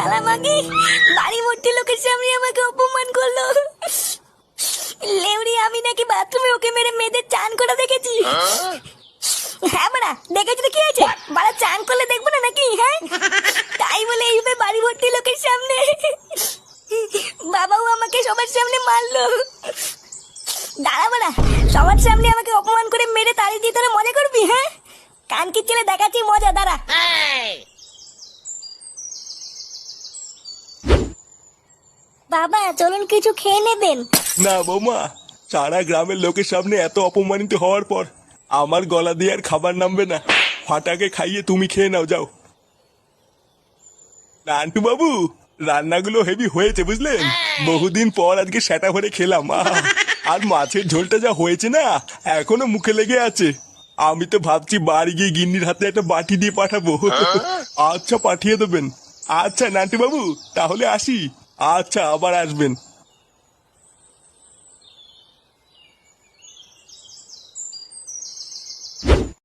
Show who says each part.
Speaker 1: শালা মাগি বাড়ি ভর্তি লোকের সামনে আমাকে অপমান করলো। লেউরি আমি নাকি বাথরুমে ওকে মেরে মেয়েদের চান করা দেখেছি। হ্যাঁ বাড়া দেখেছি তো কি আছে, বাড়া চান করলে দেখবো না নাকি? হ্যাঁ তাই বলে এইভাবে বাড়ি ভর্তি লোকের সামনে বাবাও আমাকে সবার সামনে মারলো। দাঁড়া বাড়া, সবার সামনে আমাকে অপমান করে মেরে তাড়ি দিয়ে তোরা মজা করবি? হ্যাঁ কানকির ছেলে দেখাচ্ছি মজা, দাঁড়া। বাবা চলুন কিছু খেয়ে নেবেন।
Speaker 2: না বৌমা, সারা গ্রামের লোকের সামনে এত অপমানিত হওয়ার পর আমার গলা দিয়ে আর খাবার নামবে না। ফাটাকে খাইয়ে তুমি খেয়ে নাও, যাও। নান্টু বাবু, রান্নাগুলো হেভি হয়েছে বুঝলেন। বহুদিন পর আজকে সেটা ভরে খেলাম। আর মাছের ঝোলটা যা হয়েছে না, এখনো মুখে লেগে আছে। আমি তো ভাবছি বাড়ি গিয়ে গিন্নির হাতে একটা বাটি দিয়ে পাঠাবো। আচ্ছা পাঠিয়ে দেবেন। আচ্ছা নান্টু বাবু তাহলে আসি। আচ্ছা আবার আসবেন।